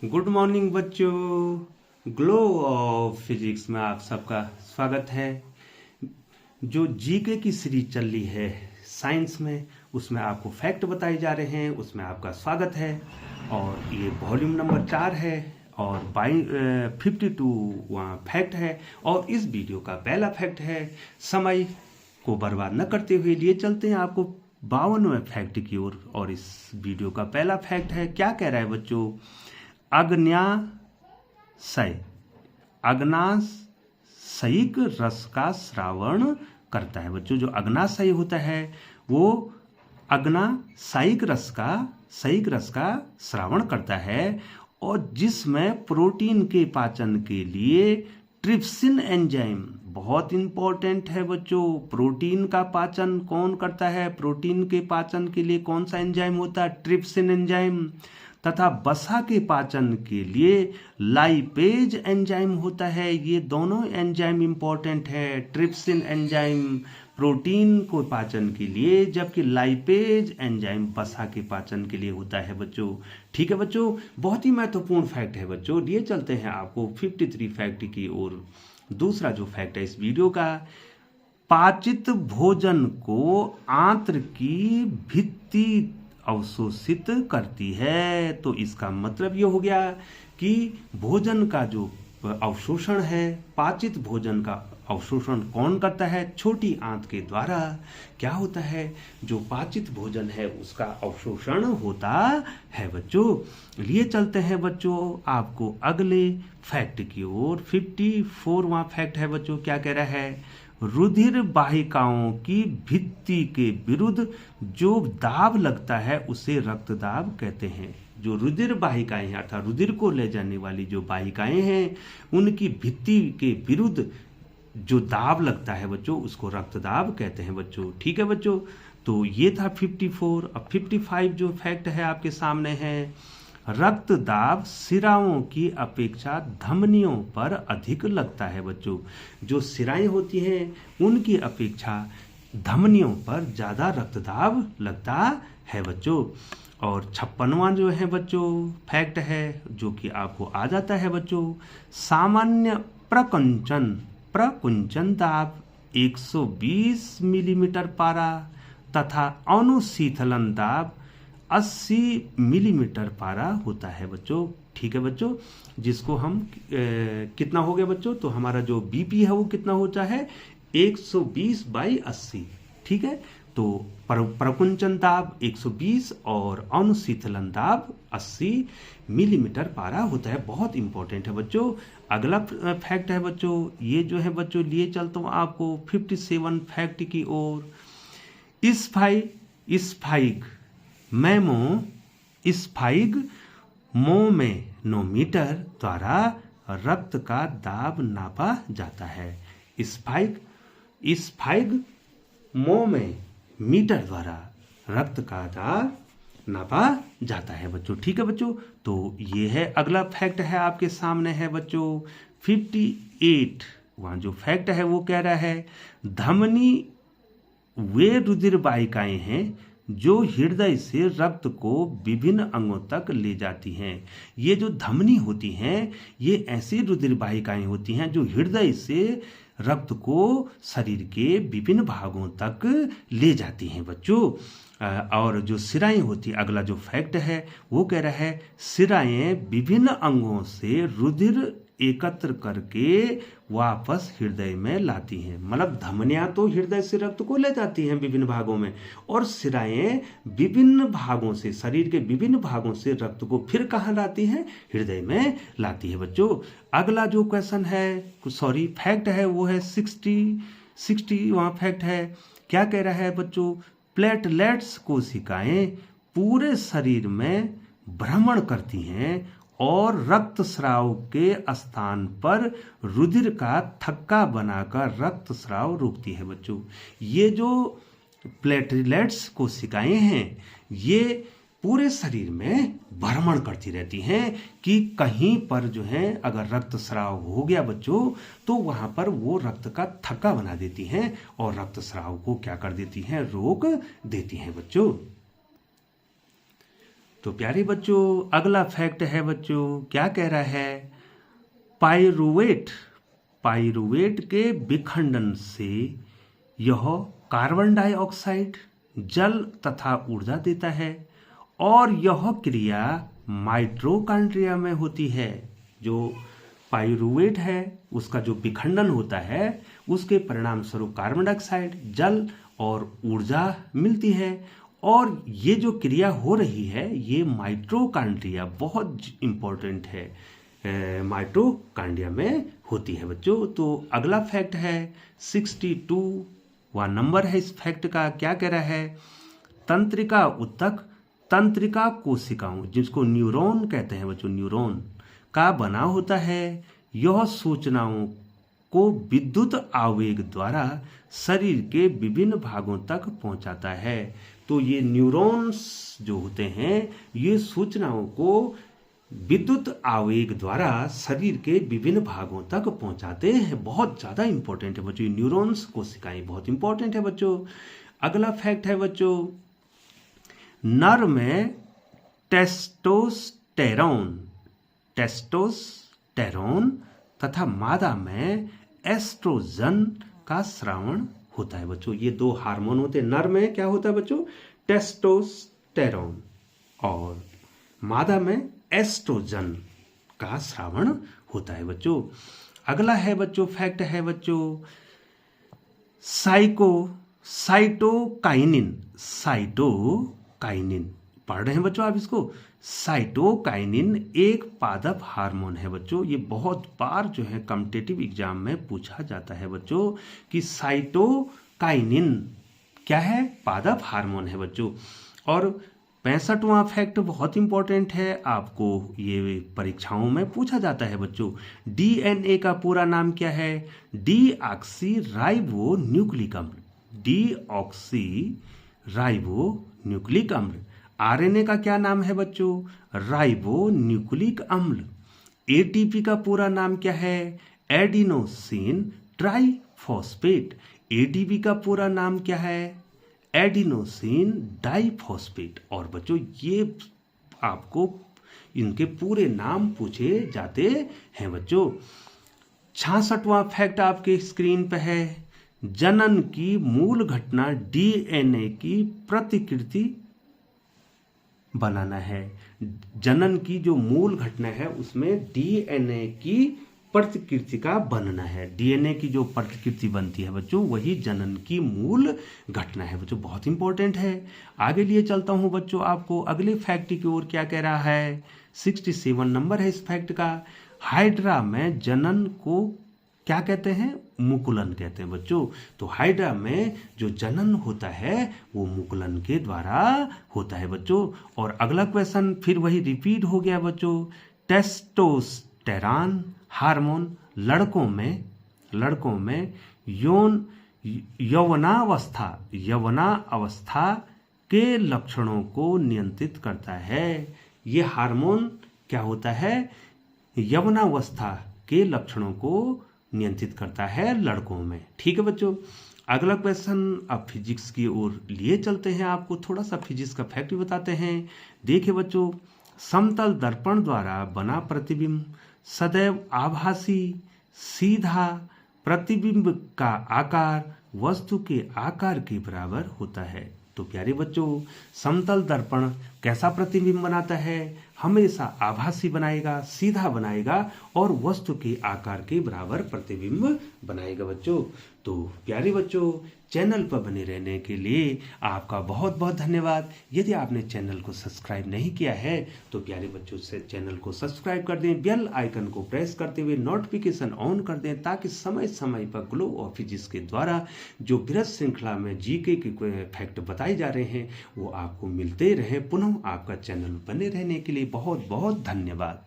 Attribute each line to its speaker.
Speaker 1: Good morning बच्चों। Glow of physics में आप सबका स्वागत है। जो जीके की सीरीज चल रही है साइंस में, उसमें आपको फैक्ट बताए जा रहे हैं, उसमें आपका स्वागत है। और ये वॉल्यूम नंबर 4 है और 52 वहाँ फैक्ट है। और इस वीडियो का पहला फैक्ट है, समय को बर्बाद न करते हुए लिए चलते हैं आपको 52वें फैक्ट की ओर। और इस वीडियो का पहला फैक्ट है, क्या कह रहा है बच्चों? अग्न्याशयिक रस का श्रावण करता है बच्चों। जो अग्न्याशय होता है वो अग्न्याशयिक रस का श्रावण करता है, और जिसमें प्रोटीन के पाचन के लिए ट्रिप्सिन एंजाइम बहुत इंपॉर्टेंट है बच्चों। प्रोटीन का पाचन कौन करता है? प्रोटीन के पाचन के लिए कौन सा एंजाइम होता है? Trypsin enzyme. तथा वसा के पाचन के लिए लाइपेज एंजाइम होता है। ये दोनों एंजाइम इंपॉर्टेंट है। ट्रिप्सिन एंजाइम प्रोटीन को पाचन के लिए, जबकि लाइपेज एंजाइम वसा के पाचन के लिए होता है बच्चों। ठीक है बच्चों, बहुत ही महत्वपूर्ण फैक्ट है बच्चों। लिए चलते हैं आपको 53 फैक्ट की ओर। दूसरा जो फैक्ट है इस वीडियो का, पाचित भोजन को आंत्र की भित्ति अवशोषित करती है। तो इसका मतलब ये हो गया कि भोजन का जो अवशोषण है, पाचित भोजन का अवशोषण कौन करता है? छोटी आंत के द्वारा। क्या होता है? जो पाचित भोजन है उसका अवशोषण होता है बच्चों। लिए चलते हैं बच्चों आपको अगले फैक्ट की ओर। 54वां फैक्ट है बच्चों, क्या कह रहा है? रुधिर वाहिकाओं की भित्ति के विरुद्ध जो दाब लगता है उसे रक्त दाब कहते हैं। जो रुधिर वाहिकाएं हैं, अर्थात रुधिर को ले जाने वाली जो वाहिकाएं हैं, उनकी भित्ति के विरुद्ध जो दाब लगता है बच्चों, उसको रक्त दाब कहते हैं बच्चों। ठीक है बच्चों, तो ये था 54। अब 55 जो फैक्ट है आपके सामने है, रक्त दाब सिराओं की अपेक्षा धमनियों पर अधिक लगता है बच्चों। जो सिराएं होती हैं उनकी अपेक्षा धमनियों पर ज्यादा रक्त दाब लगता है बच्चों। और 56वां जो है बच्चों फैक्ट है, जो कि आपको आ जाता है बच्चों, सामान्य प्रकुंचन दाब 120 मिलीमीटर पारा तथा अनुशीतलन दाब 80 मिलीमीटर पारा होता है बच्चों। ठीक है बच्चों, जिसको हम कितना हो गया बच्चों? तो हमारा जो बीपी है वो कितना होता है? 120/80। ठीक है, तो प्रकुंचन दाब 120 और अनुशीतलन दाब 80 मिलीमीटर पारा होता है। बहुत इंपॉर्टेंट है बच्चों। अगला फैक्ट है बच्चों, ये जो है बच्चों लिए चलता हूं आपको 57 फैक्ट की ओर। स्फाइगमोमेनोमीटर द्वारा रक्त का दाब नापा जाता है। स्फाइगमोमेमीटर द्वारा रक्त का दाब नापा जाता है बच्चों। ठीक है बच्चों, तो ये है अगला फैक्ट है आपके सामने है बच्चों 58। वहां जो फैक्ट है वो कह रहा है, धमनी वे रुधिर वाहिकाएं हैं जो हृदय से रक्त को विभिन्न अंगों तक ले जाती हैं। ये जो धमनी होती हैं, ये ऐसी रुधिर वाहिकाएं होती हैं जो हृदय से रक्त को शरीर के विभिन्न भागों तक ले जाती हैं बच्चों। और जो सिराएं होती, अगला जो फैक्ट है वो कह रहा है, सिराएं विभिन्न अंगों से रुधिर एकत्र करके वापस हृदय में लाती हैं। मतलब धमनियां तो हृदय से रक्त को ले जाती हैं विभिन्न भागों में, और सिराएं विभिन्न भागों से, शरीर के विभिन्न भागों से रक्त को फिर कहाँ लाती हैं? हृदय में लाती है बच्चों। अगला जो क्वेश्चन है, फैक्ट है वो है 60 वहां फैक्ट है। क्या कह रहा है बच्चों? प्लेटलेट्स कोशिकाएं पूरे शरीर में भ्रमण करती हैं और रक्त स्राव के स्थान पर रुधिर का थक्का बनाकर रक्त स्राव रोकती है बच्चों। ये जो प्लेटलेट्स कोशिकाएं हैं, ये पूरे शरीर में भ्रमण करती रहती हैं कि कहीं पर जो है अगर रक्त स्राव हो गया बच्चों, तो वहां पर वो रक्त का थक्का बना देती हैं और रक्त स्राव को क्या कर देती हैं? रोक देती हैं बच्चों। तो प्यारे बच्चों अगला फैक्ट है बच्चों, क्या कह रहा है, पाइरुवेट के विखंडन से यह कार्बन डाइऑक्साइड, जल तथा ऊर्जा देता है और यह क्रिया माइटोकॉन्ड्रिया में होती है। जो पाइरुवेट है उसका जो विखंडन होता है उसके परिणाम स्वरूप कार्बन डाइऑक्साइड, जल और ऊर्जा मिलती है और ये जो क्रिया हो रही है ये माइटोकॉन्ड्रिया, बहुत इंपॉर्टेंट है, माइटोकॉन्ड्रिया में होती है बच्चों। तो अगला फैक्ट है 62वां नंबर है इस फैक्ट का। क्या कह रहा है, तंत्रिका ऊतक तंत्रिका कोशिकाओं, जिसको न्यूरॉन कहते हैं बच्चों, न्यूरॉन का बना होता है। यह सूचनाओं को विद्युत आवेग द्वारा शरीर के विभिन्न भागों तक पहुंचाता है। तो ये न्यूरॉन्स जो होते हैं ये सूचनाओं को विद्युत आवेग द्वारा शरीर के विभिन्न भागों तक पहुंचाते हैं। बहुत ज़्यादा इंपॉर्टेंट है बच्चों, न्यूरॉन्स कोशिकाएं बहुत इंपॉर्टेंट है बच्चों। अगला फैक्ट है बच्चों, नर में टेस्टोस्टेरोन तथा मादा में एस्ट्रोजन का स्रावण होता है बच्चों। ये दो हार्मोन होते हैं। नर में क्या होता है बच्चों, टेस्टोस्टेरोन, और मादा में एस्ट्रोजन का स्रावण होता है बच्चों। अगला है बच्चों फैक्ट है बच्चों, साइटोकाइनिन पढ़ रहे हैं बच्चों आप इसको। साइटोकाइनिन एक पादप हार्मोन है बच्चों। ये बहुत बार जो है कॉम्पिटिटिव एग्जाम में पूछा जाता है बच्चों कि साइटोकाइनिन क्या है, पादप हार्मोन है बच्चों। और 65वां फैक्ट बहुत इंपॉर्टेंट है, आपको ये परीक्षाओं में पूछा जाता है बच्चों। डीएनए का पूरा नाम क्या है, डीऑक्सीराइबोन्यूक्लिक अम्ल, डीऑक्सीराइबोन्यूक्लिक अम्ल। आरएनए का क्या नाम है बच्चों, राइबोन्यूक्लिक अम्ल। एटीपी का पूरा नाम क्या है, एडिनोसिन ट्राइफॉस्फेट। एटीपी का पूरा नाम क्या है, एडिनोसिन डाइफॉस्फेट। और बच्चों ये आपको इनके पूरे नाम पूछे जाते हैं बच्चों। 66वां फैक्ट आपके स्क्रीन पे है, जनन की मूल घटना डीएनए की प्रतिकृति बनाना है। जनन की जो मूल घटना है उसमें डीएनए की प्रतिकृति का बनना है। डीएनए की जो प्रतिकृति बनती है बच्चों वही जनन की मूल घटना है बच्चों, बहुत इंपॉर्टेंट है। आगे लिए चलता हूं बच्चों आपको अगले फैक्ट की ओर। क्या कह रहा है, 67 नंबर है इस फैक्ट का। हाइड्रा में जनन को क्या कहते हैं, मुकुलन कहते हैं बच्चों। तो हाइड्रा में जो जनन होता है वो मुकुलन के द्वारा होता है बच्चों। और अगला क्वेश्चन फिर वही रिपीट हो गया बच्चों। टेस्टोस्टेरॉन हार्मोन लड़कों में यौवनावस्था के लक्षणों को नियंत्रित करता है। ये हार्मोन क्या होता है, यौवनावस्था के लक्षणों को नियंत्रित करता है लड़कों में। ठीक है बच्चों। अगला क्वेश्चन अब फिजिक्स की ओर लिए चलते हैं, आपको थोड़ा सा फिजिक्स का फैक्ट भी बताते हैं। देखिए बच्चों, समतल दर्पण द्वारा बना प्रतिबिंब सदैव आभासी सीधा प्रतिबिंब का आकार वस्तु के आकार के बराबर होता है। तो प्यारे बच्चों, समतल दर्पण कैसा प्रतिबिंब बनाता है, हमेशा आभासी बनाएगा, सीधा बनाएगा और वस्तु के आकार के बराबर प्रतिबिंब बनाएगा बच्चों। तो प्यारे बच्चों, चैनल पर बने रहने के लिए आपका बहुत बहुत धन्यवाद। यदि आपने चैनल को सब्सक्राइब नहीं किया है तो प्यारे बच्चों से चैनल को सब्सक्राइब कर दें, बेल आइकन को प्रेस करते हुए नोटिफिकेशन ऑन कर दें, ताकि समय समय पर ग्लो ऑफ फिजिक्स के द्वारा जो गृह श्रृंखला में जीके के फैक्ट बताए जा रहे हैं वो आपको मिलते रहें। पुनः आपका चैनल बने रहने के लिए बहुत बहुत धन्यवाद।